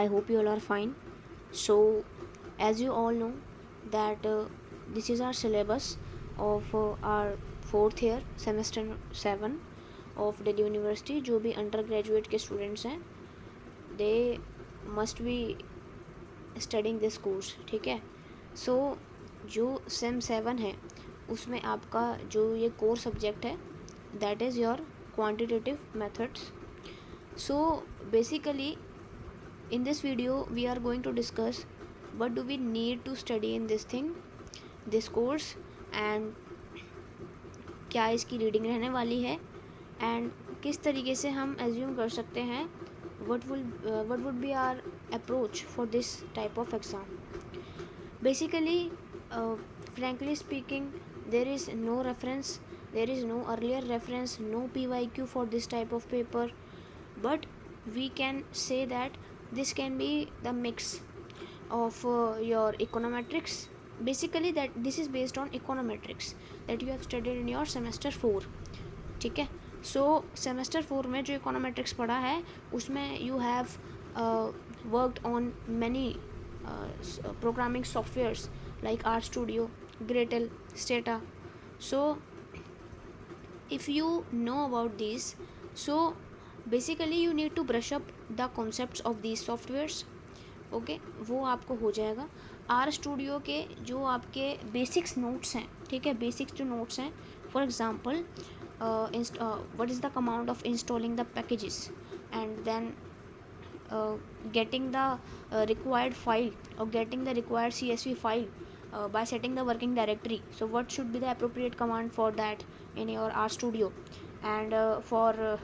I hope you all are fine. So, as you all know, that this is our syllabus of our fourth year semester 7 of Delhi University. जो भी under graduate के students हैं they must be studying this course. ठीक है. सो जो same 7 है उसमें आपका जो ये कोर सब्जेक्ट है that is your quantitative methods. So basically in this video we are going to discuss what do we need to study in this course, and क्या इसकी रीडिंग रहने वाली है, एंड किस तरीके से हम एज्यूम कर सकते हैं what would be our approach for this type of exam. Basically, frankly speaking, there is no earlier reference, no PYQ for this type of paper, but we can say that this can be the mix of your econometrics. Basically that this is based on econometrics that you have studied in your semester 4. ठीक है. सो semester 4 में जो econometrics पढ़ा है उसमें you have worked on many programming softwares like R Studio, Gretl, Stata. So if you know about these, so basically you need to brush up the concepts of these softwares. Okay वो आपको हो जाएगा. Are studio के जो आपके basics notes हैं, ठीक है, बेसिक्स जो नोट्स हैं, for example what is the command of installing the packages, and then getting the required file or getting the required CSV file by setting the working directory. So what should be the appropriate command for that in your R Studio, and for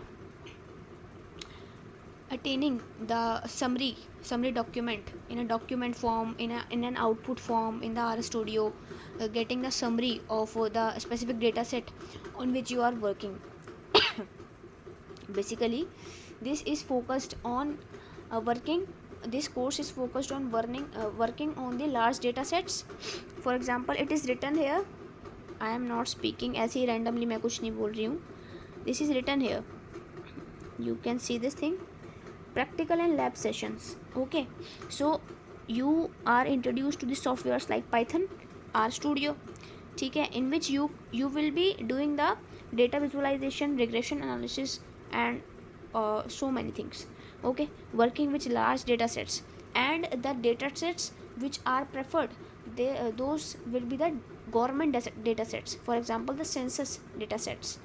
attaining the summary document in a document form, in an output form in the R Studio, getting the summary of the specific data set on which you are working. Basically this is focused on this course is focused on working on the large data sets. For example, it is written here, I am not speaking ऐसे ही randomly, मैं कुछ नहीं बोल रही हूँ. This is written here, you can see this thing, practical and lab sessions. Okay, so you are introduced to the softwares like Python, R Studio, ठीक है, in which you will be doing the data visualization, regression analysis, and so many things. Okay, working with large data sets, and the data sets which are preferred, those will be the government data sets. For example, the census data sets.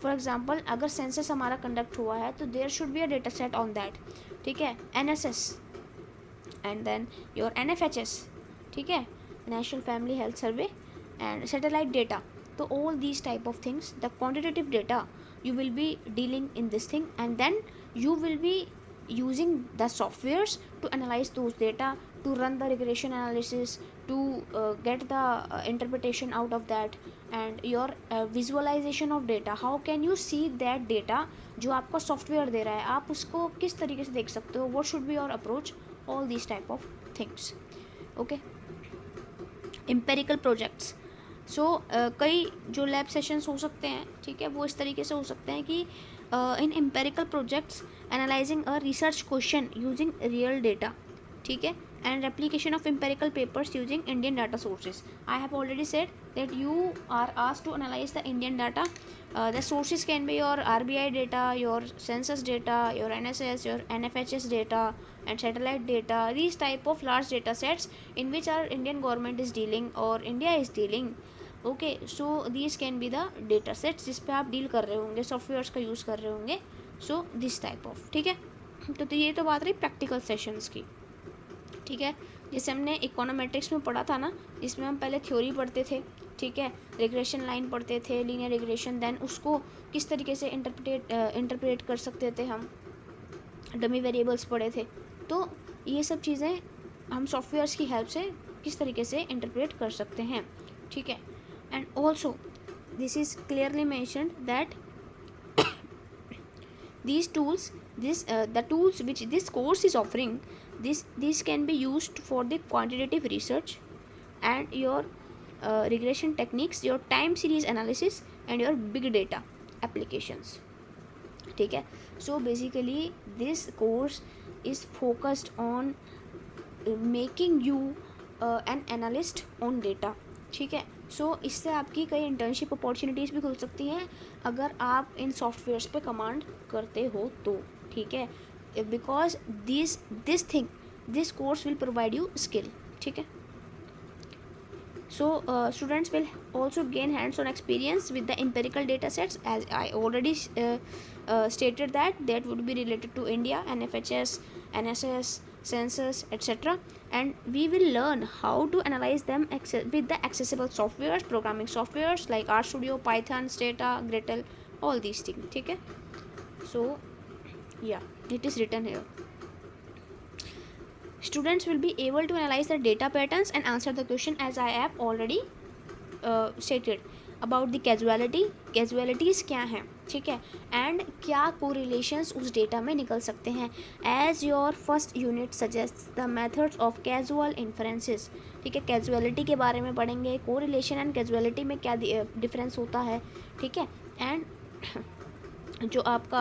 For example अगर census हमारा conduct हुआ है तो there should be a data set on that. ठीक है, NSS and then your NFHS, ठीक है, national family health survey, and satellite data. तो all these type of things, the quantitative data you will be dealing in this thing, and then you will be using the softwares to analyze those data, to run the regression analysis, to get the interpretation out of that, and your visualization of data. How can you see that data जो आपका software दे रहा है, आप उसको किस तरीके से देख सकते हो, what should be your approach, all these type of things. Okay, empirical projects. सो कई जो लैब सेशंस हो सकते हैं, ठीक है, वो इस तरीके से हो सकते हैं कि in empirical projects analysing a research question using real data, ठीक है, and replication of empirical papers using Indian data sources. I have already said that you are asked to analyse the Indian data. The sources can be your RBI data, your census data, your NSS, your NFHS data, and satellite data. These type of large data sets in which our Indian government is dealing or India is dealing. Okay, so these can be the data sets जिस पे आप deal कर रहे होंगे, softwares का use कर रहे होंगे. सो दिस टाइप ऑफ, ठीक है. तो ये तो बात रही प्रैक्टिकल सेशंस की. ठीक है, जैसे हमने इकोनोमेट्रिक्स में पढ़ा था ना, इसमें हम पहले थ्योरी पढ़ते थे, ठीक है, रिग्रेशन लाइन पढ़ते थे, लीनियर रिग्रेशन, देन उसको किस तरीके से इंटरप्रेट कर सकते थे हम, डमी वेरिएबल्स पढ़े थे. तो ये सब चीज़ें हम सॉफ्टवेयर्स की हेल्प से किस तरीके से इंटरप्रेट कर सकते हैं. ठीक है, and also this is clearly mentioned that these tools, the tools which this course is offering, these can be used for the quantitative research and your regression techniques, your time series analysis, and your big data applications. ठीक है, so basically this course is focused on making you an analyst on data, ठीक है. सो इससे आपकी कई internship opportunities भी खुल सकती हैं अगर आप इन सॉफ्टवेयर्स पे कमांड करते हो तो, ठीक है. Because this course will provide you skill, ठीक है. So students will also gain hands-on experience with the empirical data sets, as I already stated that would be related to India, NFHS, NSS, census, etc. And we will learn how to analyze them with the accessible softwares, programming softwares like RStudio, Python, Stata, Gradle, all these things, ठीक है. So yeah, it is written here. Students will be able to analyze the data patterns and answer the question as I have already stated about the casualties क्या हैं, ठीक है, and क्या correlations उस data में निकल सकते हैं. As your first unit suggest the methods of causal inferences, ठीक है. कैजुअलिटी के बारे में पढ़ेंगे, कोरिलेशन एंड कैजुअलिटी में क्या डिफरेंस होता है, ठीक है. एंड जो आपका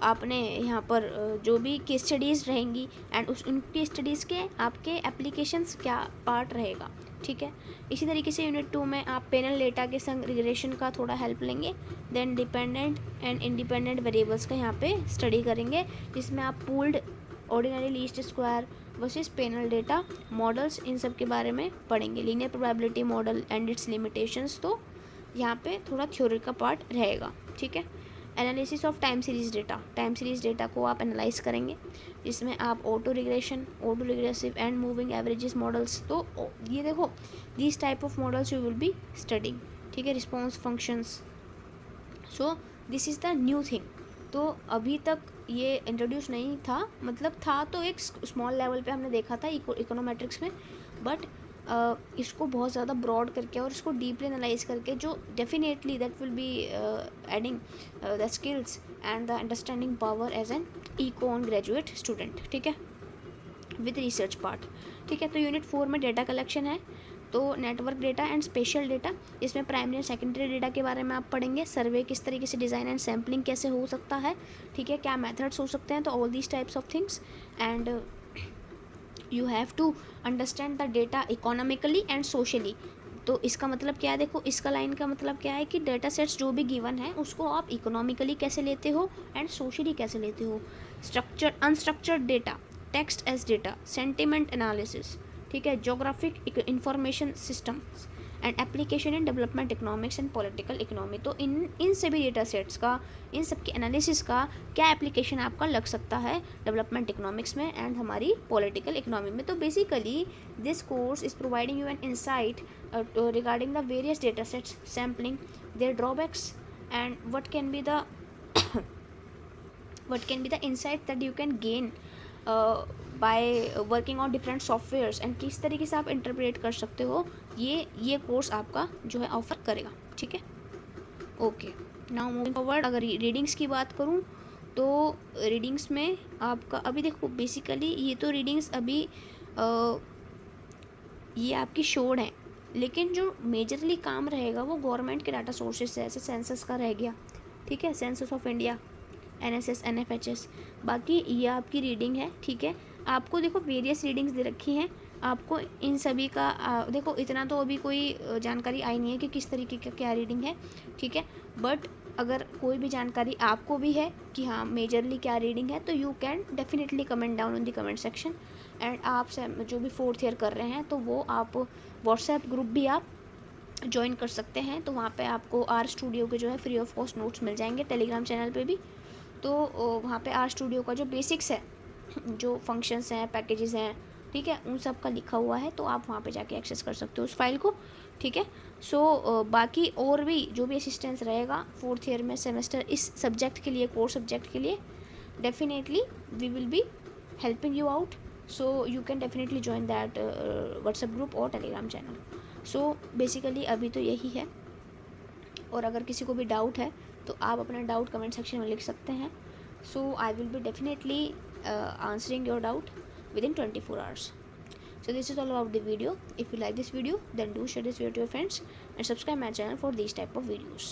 आपने यहाँ पर जो भी केस स्टडीज़ रहेंगी एंड उन केस स्टडीज़ के आपके एप्लीकेशंस क्या पार्ट रहेगा, ठीक है. इसी तरीके से यूनिट 2 में आप पैनल डेटा के संग रिग्रेशन का थोड़ा हेल्प लेंगे. Then dependent and independent variables का यहाँ पे स्टडी करेंगे, जिसमें आप pooled, ordinary least square versus panel data models, इन सब के बारे में पढ़ेंगे. Linear probability model and its limitations, तो यहाँ पे थोड़ा थ्योरी का पार्ट रहेगा, ठीक है. Analysis of time series data को आप एनालाइज करेंगे, जिसमें आप auto regressive and moving averages models, तो ये देखो this type of models you will be studying, ठीक है. Response functions, so this is the new thing. तो अभी तक ये इंट्रोड्यूस नहीं था, मतलब था तो एक स्मॉल लेवल पे हमने देखा था इकोनोमेट्रिक्स में, बट इसको बहुत ज़्यादा ब्रॉड करके और इसको डीपली एनालाइज करके, जो definitely that will be adding the skills and the understanding power as an econ graduate student, ठीक है, विद रिसर्च पार्ट, ठीक है. तो यूनिट 4 में डेटा कलेक्शन है, तो network data and special data, इसमें प्राइमरी एंड सेकेंडरी डेटा के बारे में आप पढ़ेंगे. सर्वे किस तरीके से डिज़ाइन एंड सैम्पलिंग कैसे हो सकता है, ठीक है, क्या मेथड्स हो सकते हैं, तो all these types of things. And you have to understand the data economically and socially. तो इसका मतलब क्या है, देखो इसका लाइन का मतलब क्या है कि डेटा सेट्स जो भी गिवन है उसको आप इकोनॉमिकली कैसे लेते हो एंड सोशली कैसे लेते हो. Structured unstructured data, text as data, sentiment analysis, ठीक है, geographic information system and application in development economics and political economy. तो इन सभी डेटा सेट्स का, इन सब के एनालिसिस का क्या एप्लीकेशन आपका लग सकता है डेवलपमेंट इकोनॉमिक्स में एंड हमारी पॉलिटिकल इकोनॉमी में. तो basically this course is providing you an insight regarding the various data sets, sampling, their drawbacks and what can be the insight that you can gain by working on different softwares, and किस तरीके से आप interpret कर सकते हो, ये course आपका जो है ऑफर करेगा, ठीक है. Okay, now moving forward. अगर रीडिंग्स की बात करूँ तो रीडिंग्स में आपका अभी देखो बेसिकली ये तो रीडिंग्स अभी ये आपकी शोड है, लेकिन जो मेजरली काम रहेगा वो गवर्नमेंट के डाटा सोर्सेज से, ऐसे सेंसस का रह गया, ठीक है, census of India, NSS, NFHS. बाकी ये आपकी रीडिंग है, ठीक है. आपको देखो वेरियस रीडिंग्स दे रखी हैं, आपको इन सभी का देखो इतना तो अभी कोई जानकारी आई नहीं है कि किस तरीके का क्या रीडिंग है, ठीक है. बट अगर कोई भी जानकारी आपको भी है कि हाँ मेजरली क्या रीडिंग है, तो you can definitely comment down in the comment section. And आप जो भी 4th ईयर कर रहे हैं तो वो आप व्हाट्सएप ग्रुप भी आप ज्वाइन कर सकते हैं. तो वहाँ पे आपको RStudio के जो है फ्री ऑफ कॉस्ट नोट्स मिल जाएंगे, टेलीग्राम चैनल पे भी. तो वहाँ पे RStudio का जो बेसिक्स है, जो फंक्शंस हैं, पैकेजेस हैं, ठीक है, उन सब का लिखा हुआ है, तो आप वहाँ पे जाके एक्सेस कर सकते हो उस फाइल को, ठीक है. सो बाकी और भी जो भी असिस्टेंस रहेगा 4th ईयर में सेमेस्टर इस सब्जेक्ट के लिए, कोर सब्जेक्ट के लिए, definitely we will be helping you out. So you can definitely join that WhatsApp group और टेलीग्राम चैनल. सो बेसिकली अभी तो यही है, और अगर किसी को भी डाउट है तो आप अपना डाउट कमेंट सेक्शन में लिख सकते हैं. So I will be definitely answering your doubt within 24 hours. So this is all about the video. If you like this video, then do share this video to your friends and subscribe my channel for these type of videos.